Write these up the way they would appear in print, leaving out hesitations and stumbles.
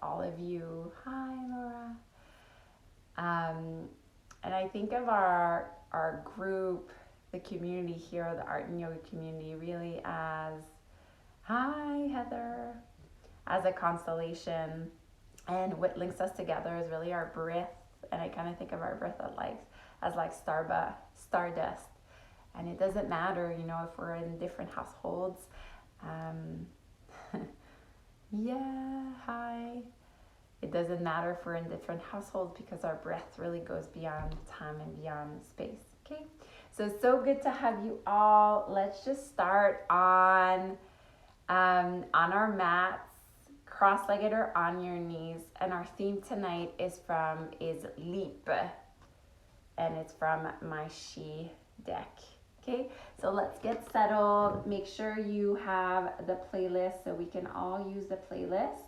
all of you. Hi, Laura. And I think of our group, the community here, the art and yoga community, really as, hi, Heather, as a constellation. And what links us together is really our breath. And I kind of think of our breath as like stardust. And it doesn't matter, if we're in different households. Yeah, hi. It doesn't matter if we're in different households because our breath really goes beyond time and beyond space. Okay, so good to have you all. Let's just start on our mats, cross-legged or on your knees. And our theme tonight is Leap, and it's from my She deck. Okay, so let's get settled. Make sure you have the playlist so we can all use the playlist.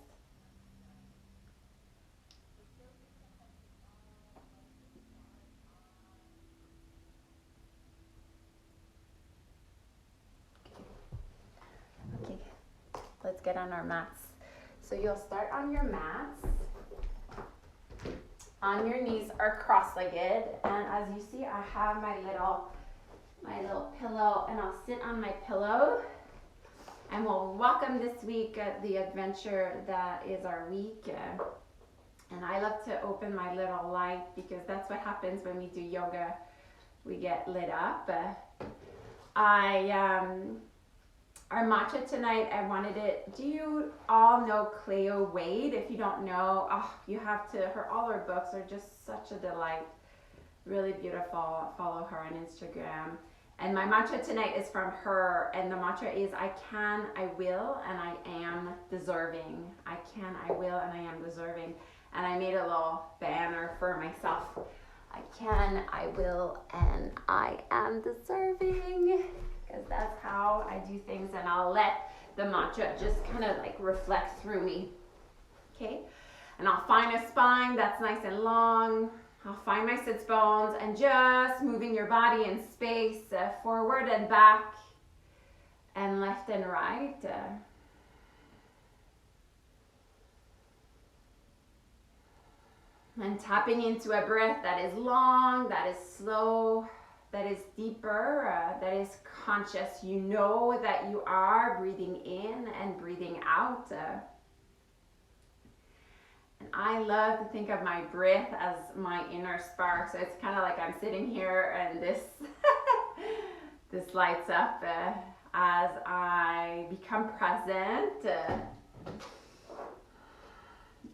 Okay, let's get on our mats. So you'll start on your mats. On your knees or cross-legged, and as you see, I have my little pillow, and I'll sit on my pillow, and we'll welcome this week the adventure that is our week. And I love to open my little light because that's what happens when we do yoga. We get lit up. Our mantra tonight, I wanted it. Do you all know Cleo Wade? If you don't know, you have to. All her books are just such a delight. Really beautiful. Follow her on Instagram. And my mantra tonight is from her, and the mantra is, I can, I will, and I am deserving. I can, I will, and I am deserving. And I made a little banner for myself. I can, I will, and I am deserving. Because that's how I do things, and I'll let the mantra just kind of like reflect through me. Okay? And I'll find a spine that's nice and long. I'll find my sits bones, and just moving your body in space, forward and back, and left and right. And tapping into a breath that is long, that is slow, that is deeper, that is conscious. You know that you are breathing in and breathing out. And I love to think of my breath as my inner spark. So it's kind of like I'm sitting here and this lights up as I become present.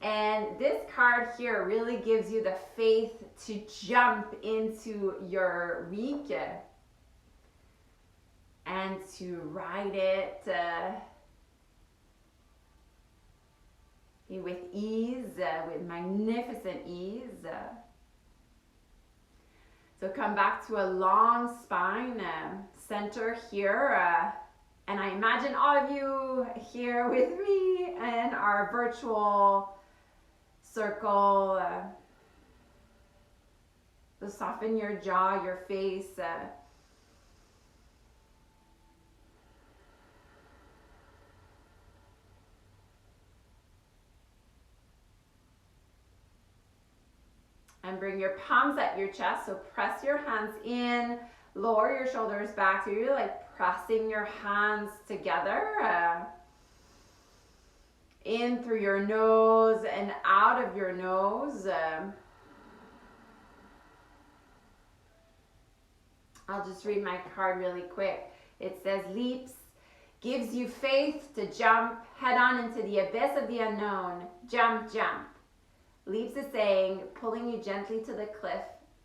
And this card here really gives you the faith to jump into your week and to ride it with ease, with magnificent ease. So come back to a long spine, center here. And I imagine all of you here with me in our virtual circle. So soften your jaw, your face. And bring your palms at your chest. So press your hands in, lower your shoulders back. So you're like pressing your hands together. In through your nose and out of your nose. I'll just read my card really quick. It says, leaps gives you faith to jump head on into the abyss of the unknown. Jump, jump. Leaps is saying, pulling you gently to the cliff.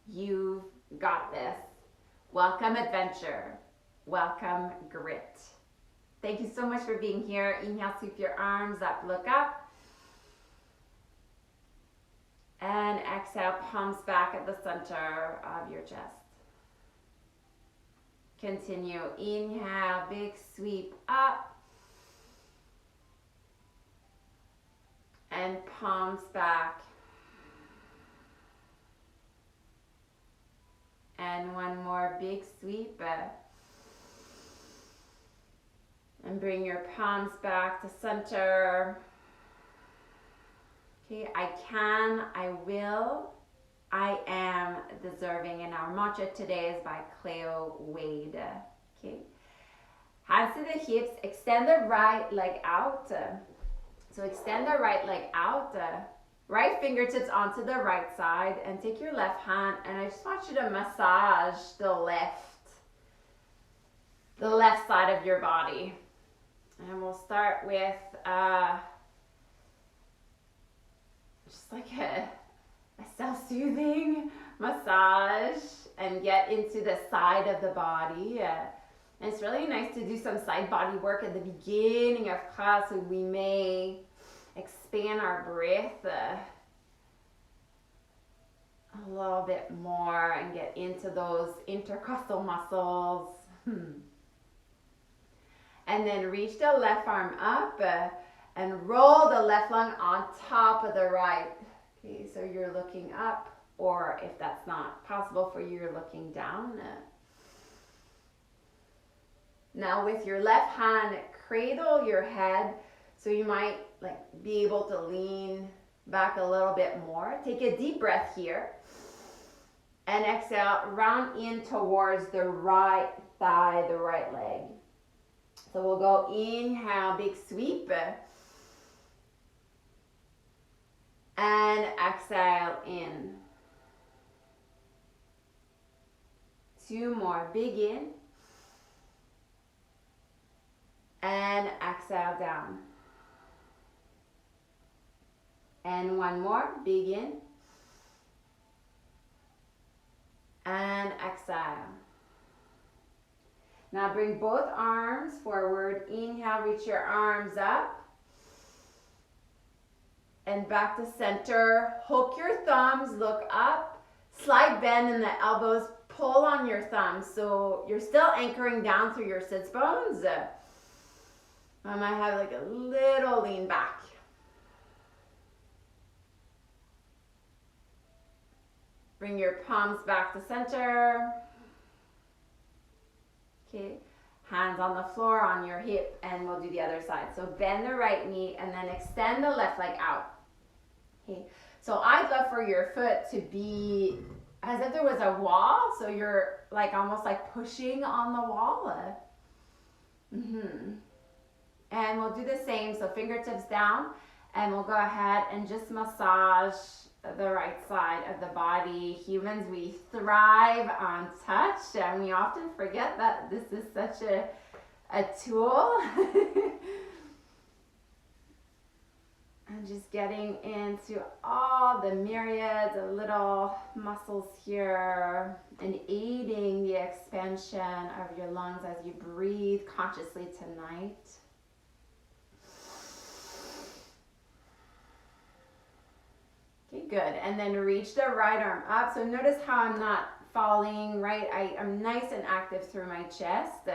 You've got this. Welcome adventure. Welcome grit. Thank you so much for being here. Inhale, sweep your arms up, look up. And exhale, palms back at the center of your chest. Continue. Inhale, big sweep up. And palms back. And one more big sweep. And bring your palms back to center. Okay, I can, I will, I am deserving. And our mantra today is by Cleo Wade. Okay, hands to the hips, extend the right leg out. So extend the right leg out. Right fingertips onto the right side, and take your left hand, and I just want you to massage the left side of your body. And we'll start with just like a self-soothing massage and get into the side of the body. And it's really nice to do some side body work at the beginning of class, so we may expand our breath a little bit more and get into those intercostal muscles. And then reach the left arm up and roll the left lung on top of the right. Okay, so you're looking up, or if that's not possible for you, you're looking down. Now with your left hand, cradle your head, so you might be able to lean back a little bit more. Take a deep breath here. And exhale, round in towards the right thigh, the right leg. So we'll go inhale, big sweep. And exhale in. 2 more, big in. And exhale down. And 1 more, big in. And exhale. Now bring both arms forward. Inhale, reach your arms up. And back to center. Hook your thumbs, look up. Slight bend in the elbows, pull on your thumbs. So you're still anchoring down through your sits bones. I might have a little lean back. Bring your palms back to center. Okay, hands on the floor on your hip, and we'll do the other side. So bend the right knee and then extend the left leg out. Okay, so I'd love for your foot to be as if there was a wall, so you're almost pushing on the wall. And we'll do the same, so fingertips down, and we'll go ahead and just massage the right side of the body. Humans, we thrive on touch, and we often forget that this is such a tool. And just getting into all the myriads of little muscles here and aiding the expansion of your lungs as you breathe consciously tonight. Okay, good. And then reach the right arm up. So notice how I'm not falling, right? I'm nice and active through my chest.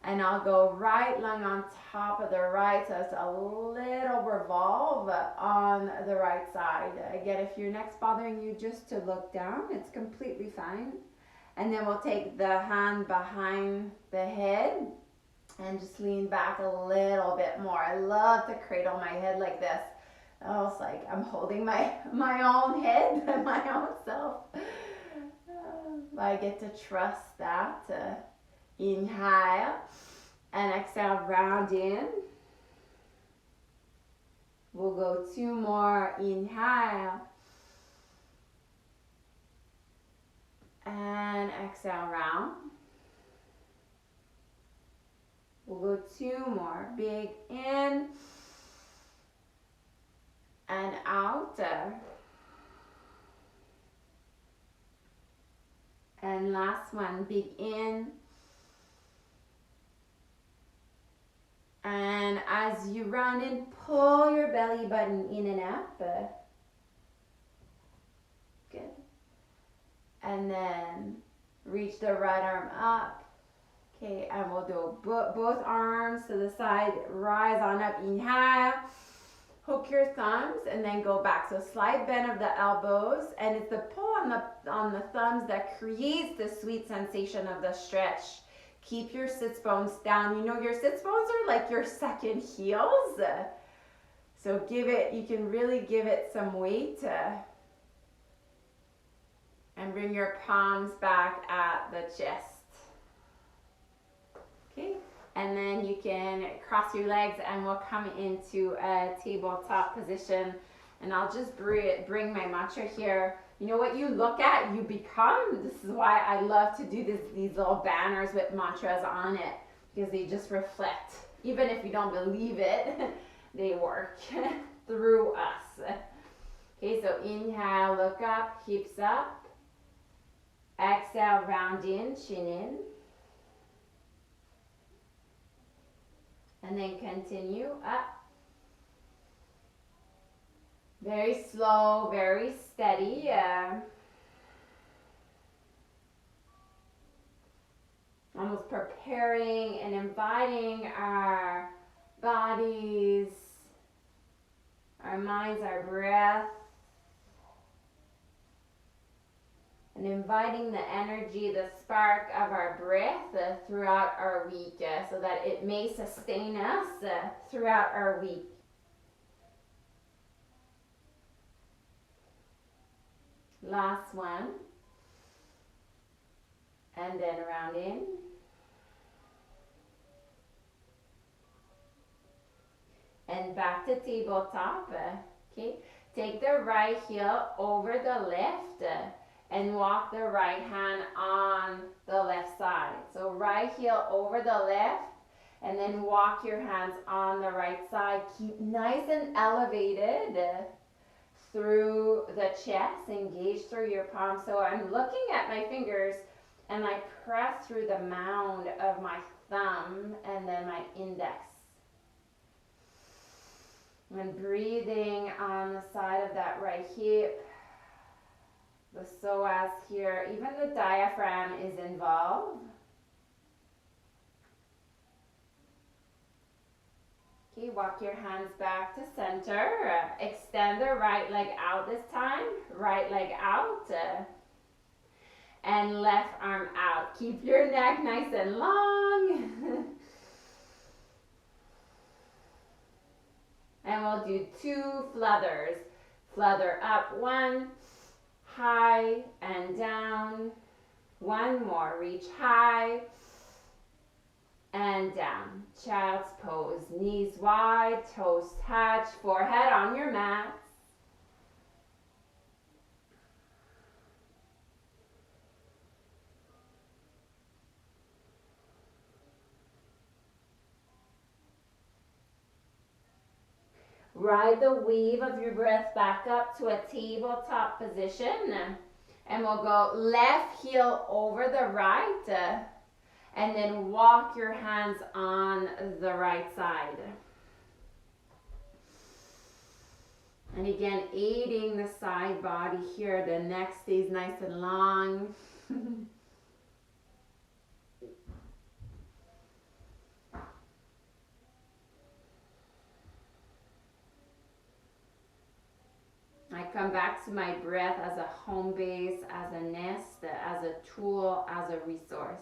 And I'll go right lung on top of the right, so it's a little revolve on the right side. Again, if your neck's bothering you, just to look down, it's completely fine. And then we'll take the hand behind the head and just lean back a little bit more. I love to cradle my head like this. Almost like I'm holding my own head, my own self. I get to trust that. Inhale and exhale, round in. We'll go 2 more. Inhale and exhale, round. We'll go 2 more. Big in and out. And last one, big in. And as you round in, pull your belly button in and up. Good. And then reach the right arm up. Okay, and we'll do both arms to the side. Rise on up, inhale. Hook your thumbs and then go back. So slight bend of the elbows, and it's the pull on the thumbs that creates the sweet sensation of the stretch. Keep your sits bones down. You know your sits bones are like your second heels. So you can really give it some weight and bring your palms back at the chest. Okay, and then you can cross your legs and we'll come into a tabletop position. And I'll just bring my mantra here. You know what you look at, you become. This is why I love to do these little banners with mantras on it, because they just reflect. Even if you don't believe it, they work through us. Okay, so inhale, look up, hips up. Exhale, round in, chin in. And then continue up. Very slow, very steady. Almost preparing and inviting our bodies, our minds, our breath, and inviting the energy, the spark of our breath throughout our week so that it may sustain us throughout our week. Last one. And then round in. And back to tabletop. Okay. Take the right heel over the left and walk the right hand on the left side. So right heel over the left and then walk your hands on the right side. Keep nice and elevated through the chest, engage through your palms. So I'm looking at my fingers and I press through the mound of my thumb and then my index. And breathing on the side of that right hip. The psoas here, even the diaphragm is involved. Okay, walk your hands back to center. Extend the right leg out this time. Right leg out. And left arm out. Keep your neck nice and long. And we'll do 2 flutters. Flutter up, 1, high and down. 1 more, reach high and down. Child's pose, knees wide, toes touch, forehead on your mat. Ride the wave of your breath back up to a tabletop position. And we'll go left heel over the right. And then walk your hands on the right side. And again, aiding the side body here. The neck stays nice and long. I come back to my breath as a home base, as a nest, as a tool, as a resource.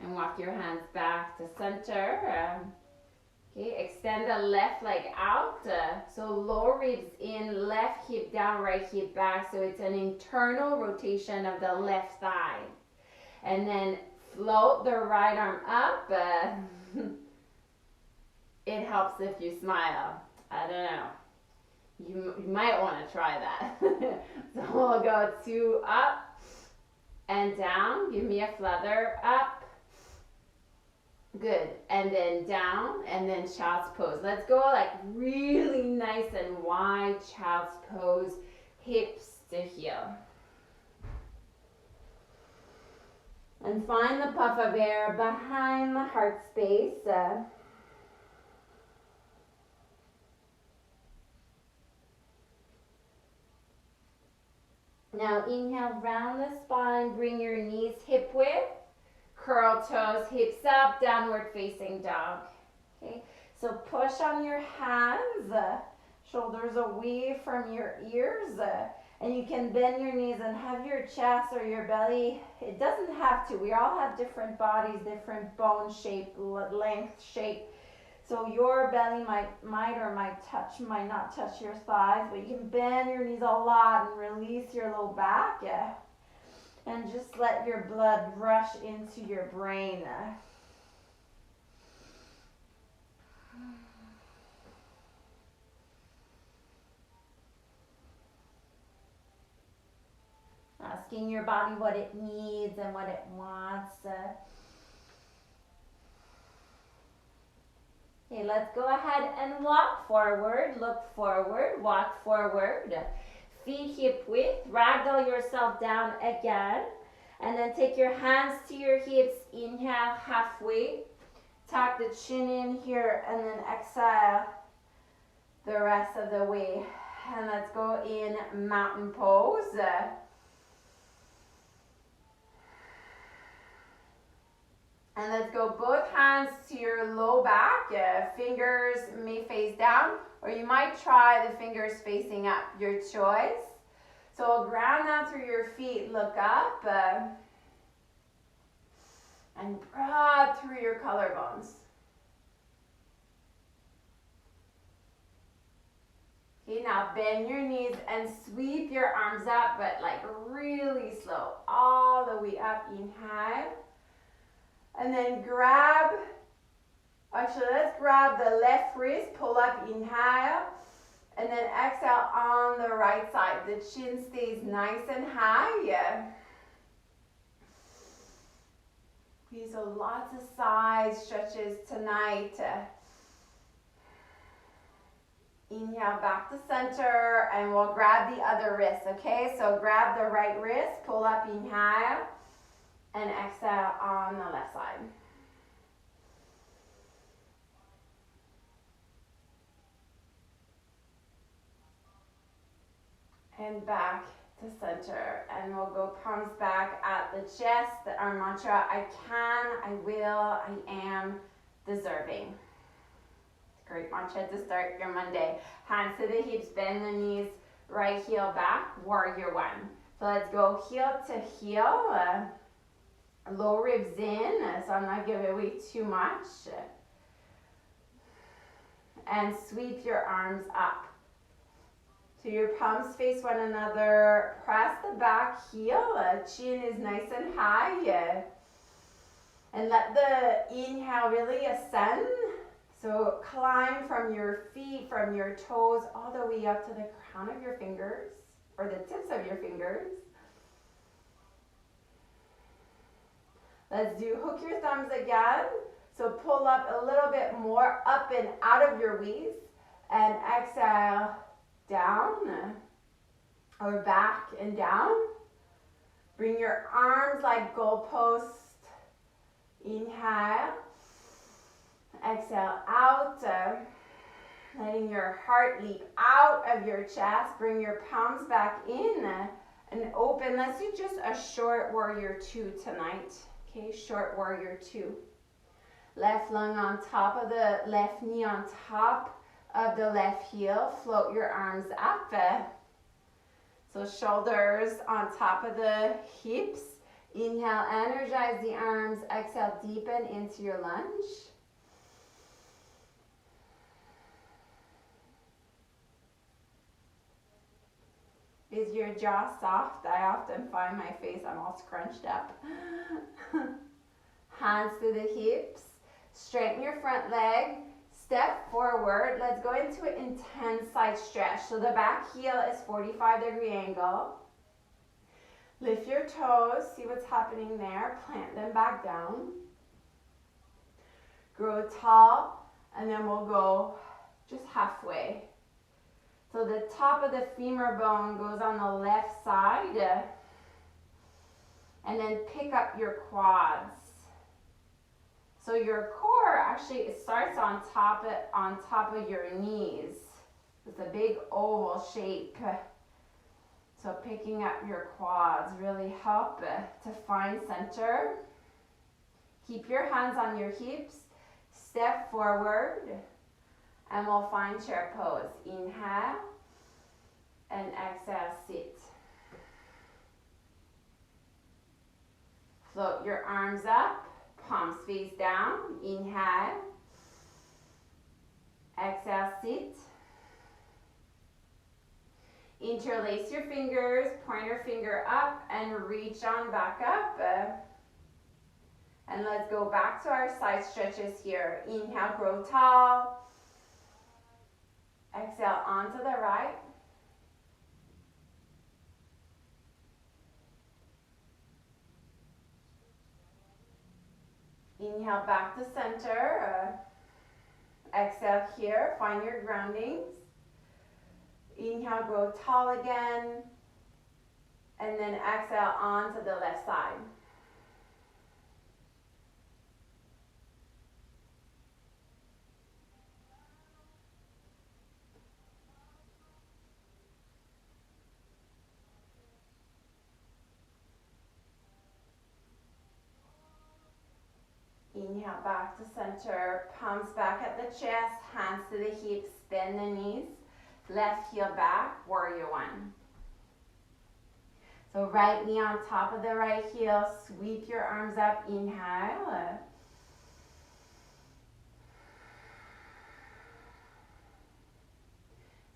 And walk your hands back to center. Okay, extend the left leg out. So lower ribs in, left hip down, right hip back. So it's an internal rotation of the left thigh. And then float the right arm up. It helps if you smile. I don't know. You might want to try that. So we'll go 2 up and down. Give me a flutter up. Good. And then down and then child's pose. Let's go like really nice and wide child's pose, hips to heel. And find the puff of air behind the heart space. Now inhale, round the spine, bring your knees hip width, curl toes, hips up, downward facing dog. Okay, so push on your hands, shoulders away from your ears, And you can bend your knees and have your chest or your belly. It doesn't have to. We all have different bodies, different bone shape, length, shape. So your belly might not touch your thighs, but you can bend your knees a lot and release your low back. Yeah. And just let your blood rush into your brain. Asking your body what it needs and what it wants. Okay, let's go ahead and walk forward, look forward, walk forward. Feet hip width, ragdoll yourself down again. And then take your hands to your hips, inhale halfway. Tuck the chin in here and then exhale the rest of the way. And let's go in mountain pose. And let's go both hands to your low back. Fingers may face down, or you might try the fingers facing up, your choice. So ground down through your feet, look up, and broad through your collarbones. Okay, now bend your knees and sweep your arms up, but like really slow, all the way up, inhale. And then let's grab the left wrist, pull up, inhale. And then exhale on the right side. The chin stays nice and high. Okay, so lots of side stretches tonight. Inhale back to center, and we'll grab the other wrist, okay? So grab the right wrist, pull up, inhale. And exhale on the left side. And back to center. And we'll go palms back at the chest. Our mantra, I can, I will, I am deserving. It's a great mantra to start your Monday. Hands to the hips, bend the knees, right heel back, warrior one. So let's go heel to heel. Low ribs in, so I'm not giving away too much. And sweep your arms up. So your palms face one another. Press the back heel. Chin is nice and high. And let the inhale really ascend. So climb from your feet, from your toes, all the way up to the crown of your fingers, or the tips of your fingers. Let's do hook your thumbs again. So pull up a little bit more, up and out of your waist. And exhale, down, or back and down. Bring your arms like goalposts. Inhale. Exhale out. Letting your heart leap out of your chest. Bring your palms back in and open. Let's do just a short warrior two tonight. Okay, short warrior two. Left lung on top of the left knee, on top of the left heel. Float your arms up. So shoulders on top of the hips. Inhale, energize the arms. Exhale, deepen into your lunge. Is your jaw soft? I often find my face, I'm all scrunched up. Hands to the hips. Straighten your front leg. Step forward. Let's go into an intense side stretch. So the back heel is 45-degree angle. Lift your toes. See what's happening there. Plant them back down. Grow tall. And then we'll go just halfway. So the top of the femur bone goes on the left side. And then pick up your quads. So your core actually, it starts on top of your knees. It's a big oval shape. So picking up your quads really help to find center. Keep your hands on your hips. Step forward. And we'll find chair pose. Inhale. And exhale, sit. Float your arms up, palms face down. Inhale. Exhale, sit. Interlace your fingers, pointer finger up and reach on back up. And let's go back to our side stretches here. Inhale, grow tall. Exhale, onto the right. Inhale, back to center. Exhale here, find your groundings. Inhale, grow tall again. And then exhale onto the left side. Inhale, back to center, palms back at the chest, hands to the hips, bend the knees, left heel back, warrior one. So right knee on top of the right heel, sweep your arms up, inhale.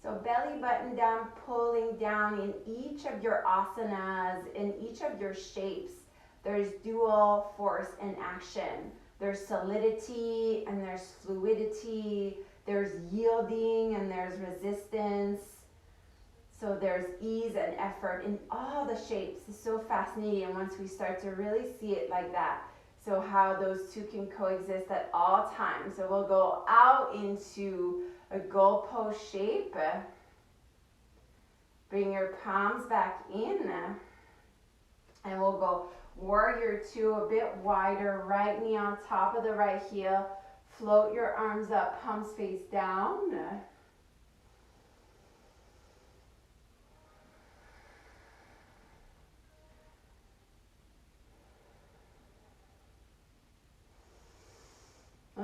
So belly button down, pulling down in each of your asanas, in each of your shapes. There's dual force in action. There's solidity and there's fluidity. There's yielding and there's resistance. So there's ease and effort in all the shapes. It's so fascinating once we start to really see it like that. So how those two can coexist at all times. So we'll go out into a goalpost shape. Bring your palms back in. And we'll go warrior two, a bit wider, right knee on top of the right heel. Float your arms up, palms face down.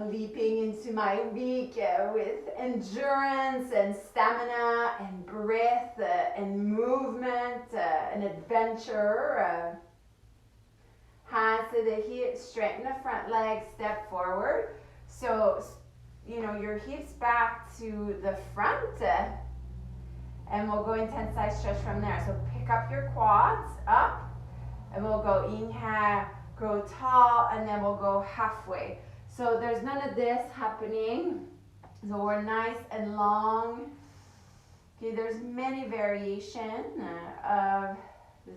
Leaping into my week with endurance and stamina and breath and movement and adventure. Hands to the hips, straighten the front leg, step forward. So, your hips back to the front. And we'll go intense side stretch from there. So pick up your quads up. And we'll go inhale, grow tall, and then we'll go halfway. So there's none of this happening. So we're nice and long. Okay, there's many variations of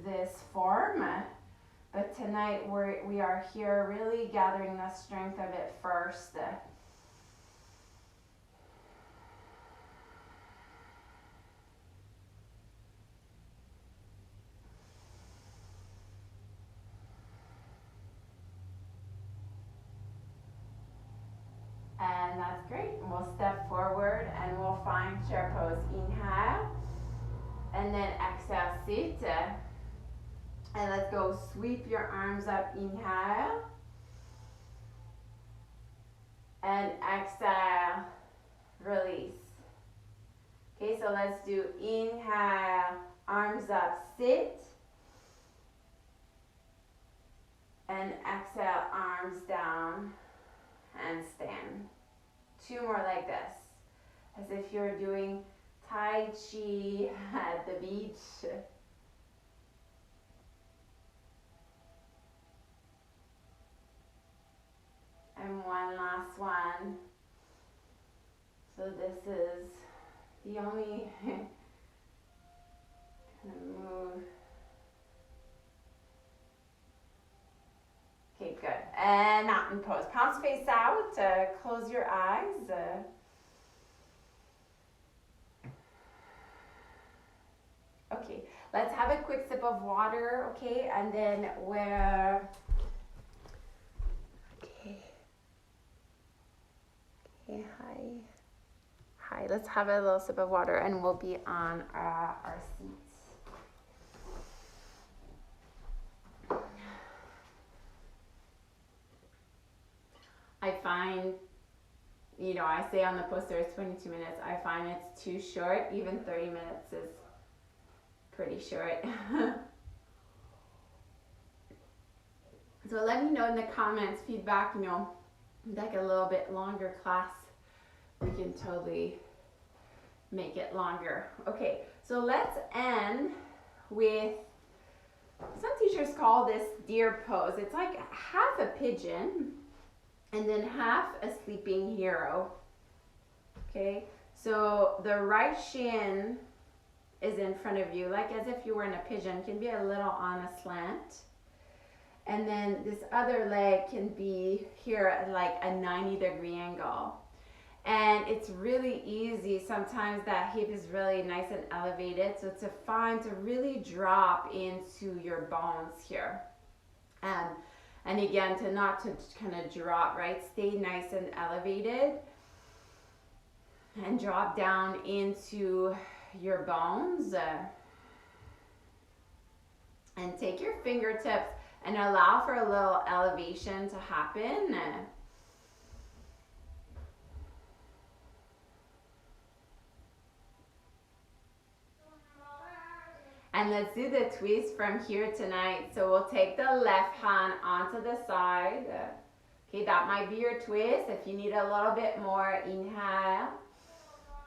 this form. But tonight we are here really gathering the strength of it first. And that's great. We'll step forward and we'll find chair pose. Inhale. And then exhale, sit. And let's go sweep your arms up. Inhale. And exhale, release. Okay, so let's do inhale, arms up, sit. And exhale, arms down and stand. Two more like this, as if you're doing Tai Chi at the beach. And one last one. So this is the only kind of move. Okay, good. And mountain pose. Palms face out. Close your eyes. Okay, let's have a quick sip of water, okay? And then we're... Okay, hi. Let's have a little sip of water and we'll be on our seats. I find, I say on the poster it's 22 minutes. I find it's too short. Even 30 minutes is pretty short. So let me know in the comments, feedback, like a little bit longer class. We can totally make it longer. Okay, so let's end with, some teachers call this deer pose. It's like half a pigeon and then half a sleeping hero. Okay, so the right shin is in front of you, like as if you were in a pigeon, can be a little on a slant. And then this other leg can be here at like a 90-degree angle. And it's really easy. Sometimes that hip is really nice and elevated. So it's fine to really drop into your bones here. And again, to not to kind of drop, right? Stay nice and elevated. And drop down into your bones. And take your fingertips and allow for a little elevation to happen. And let's do the twist from here tonight. So we'll take the left hand onto the side. Okay, that might be your twist. If you need a little bit more, inhale.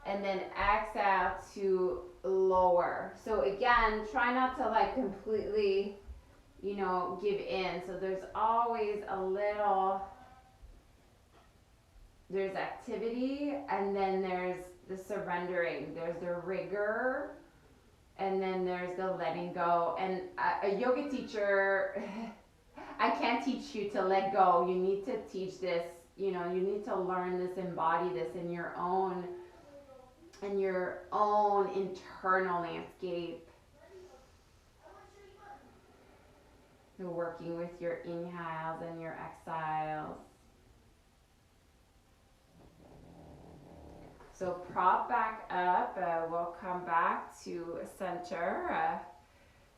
And then exhale to lower. So again, try not to like completely, give in. So there's always a little, there's activity, and then there's the surrendering. There's the rigor, and then there's the letting go. And a yoga teacher, I can't teach you to let go. You need to teach this, you need to learn this, embody this in your own internal landscape. You're working with your inhales and your exhales. So prop back up. We'll come back to center.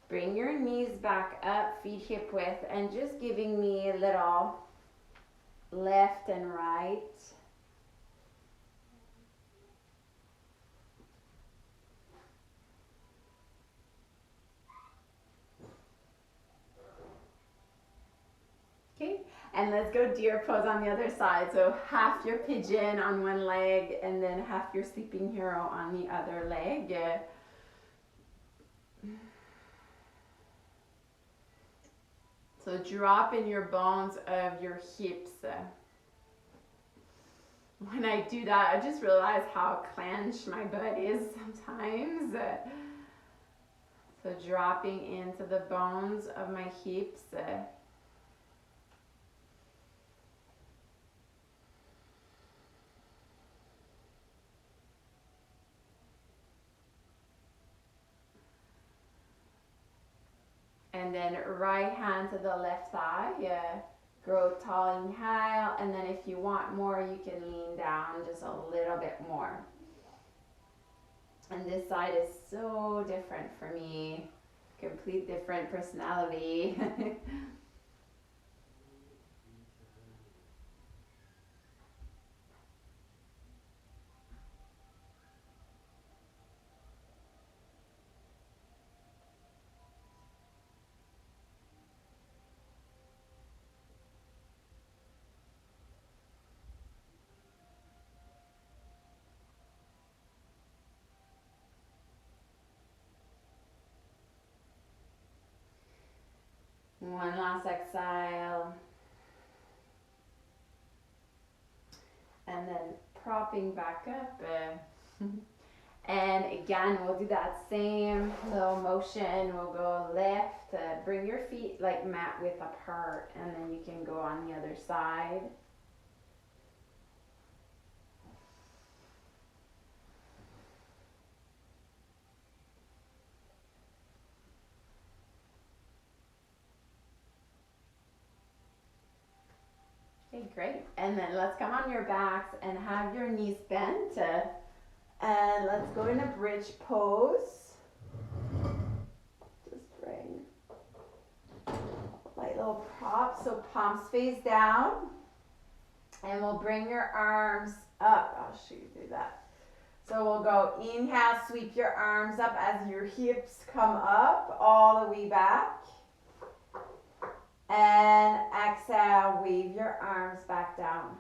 Bring your knees back up, feet hip width, and just giving me a little left and right. Okay, and let's go deer pose on the other side. So half your pigeon on one leg and then half your sleeping hero on the other leg. So drop in your bones of your hips. When I do that, I just realize how clenched my butt is sometimes. So dropping into the bones of my hips. And then right hand to the left thigh. Grow tall, inhale. And then if you want more, you can lean down just a little bit more. And this side is so different for me. Complete different personality. One last exhale. And then propping back up. And again, we'll do that same little motion. We'll go left. Bring your feet like mat width apart. And then you can go on the other side. Okay, great. And then let's come on your backs and have your knees bent. And let's go in a bridge pose. Just bring light little prop. So palms face down. And we'll bring your arms up. I'll show you through that. So we'll go inhale, sweep your arms up as your hips come up all the way back. And exhale, wave your arms back down.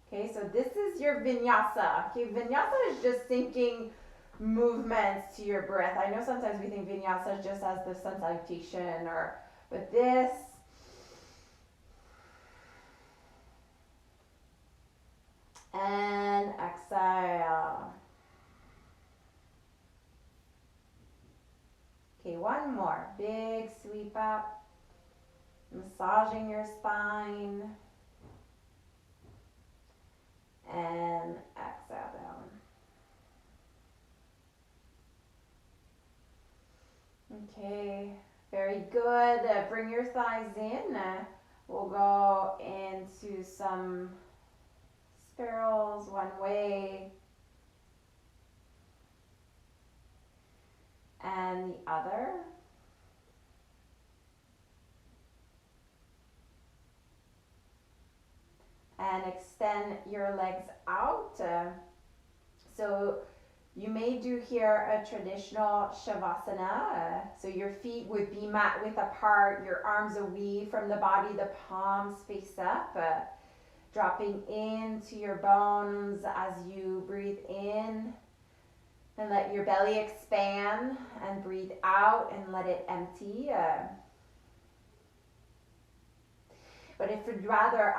Okay, so this is your vinyasa. Okay, vinyasa is just syncing movements to your breath. I know sometimes we think vinyasa just as the sun salutation but this, and exhale. Okay, one more. Big sweep up, massaging your spine, and exhale down. Okay, very good. Bring your thighs in. We'll go into some spirals one way and the other. And extend your legs out. So you may do here a traditional Shavasana. So your feet would be mat width apart, your arms away from the body, the palms face up. Dropping into your bones as you breathe in. And let your belly expand and breathe out and let it empty. But if you'd rather,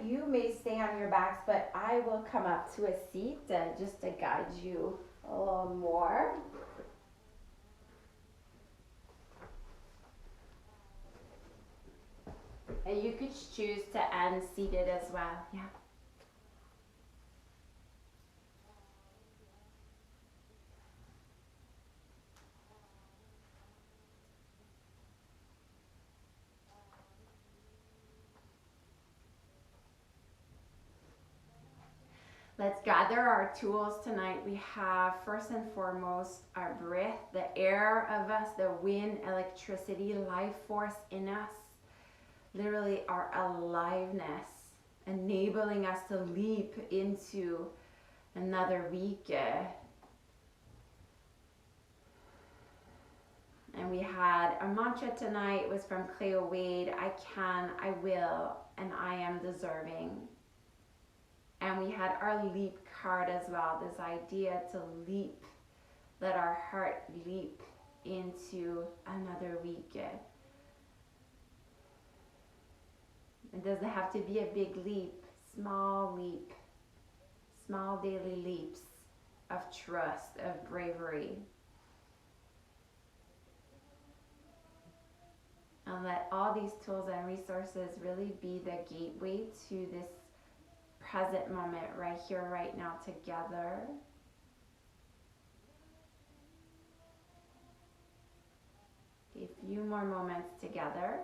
you may stay on your backs, but I will come up to a seat just to guide you a little more. And you could choose to end seated as well. Yeah. Let's gather our tools tonight. We have first and foremost our breath, the air of us, the wind, electricity, life force in us, literally our aliveness, enabling us to leap into another week. And we had a mantra tonight was from Cleo Wade, I can, I will, and I am deserving. And we had our leap card as well, this idea to leap, let our heart leap into another week. It doesn't have to be a big leap, small daily leaps of trust, of bravery. And let all these tools and resources really be the gateway to this present moment right here, right now together. A few more moments together.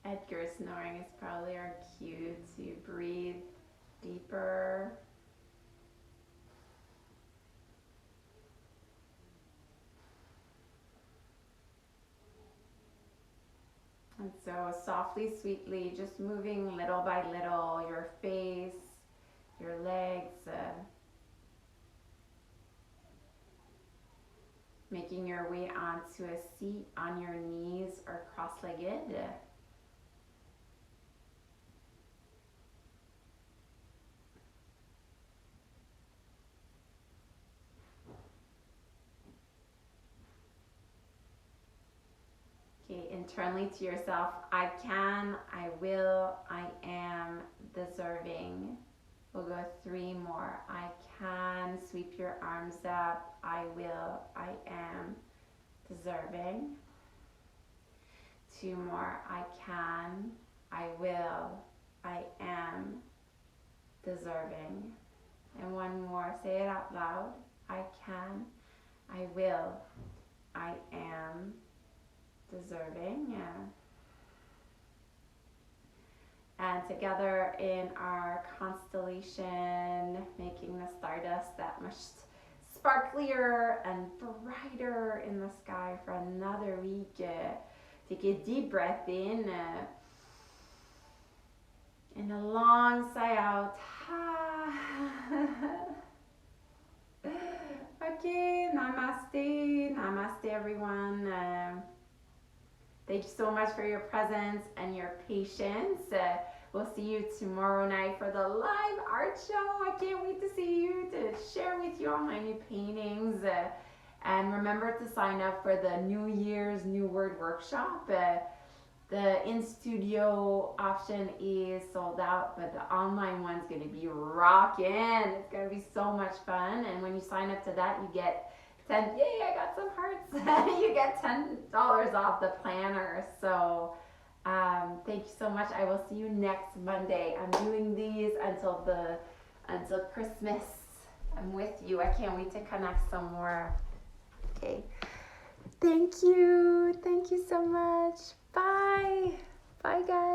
Edgar snoring is probably our cue to breathe deeper. And so softly, sweetly, just moving little by little, your face, your legs, making your way onto a seat on your knees or cross-legged. Okay, internally to yourself, I can, I will, I am deserving. We'll go 3 more. I can, sweep your arms up. I will, I am deserving. 2 more. I can, I will, I am deserving. And 1 more. Say it out loud. I can, I will, I am deserving. Yeah. And together in our constellation, making the stardust that much sparklier and brighter in the sky for another week. Take a deep breath in and a long sigh out. Okay, namaste. Namaste, everyone. Thank you so much for your presence and your patience. We'll see you tomorrow night for the live art show. I can't wait to see you, to share with you all my new paintings. And remember to sign up for the New Year's New Word Workshop. The in-studio option is sold out, but the online one's going to be rocking. It's going to be so much fun. And when you sign up to that, you get yay, I got some hearts. You get $10 off the planner. So thank you so much. I will see you next Monday. I'm doing these until Christmas. I'm with you. I can't wait to connect some more. Okay. Thank you. Thank you so much. Bye. Bye, guys.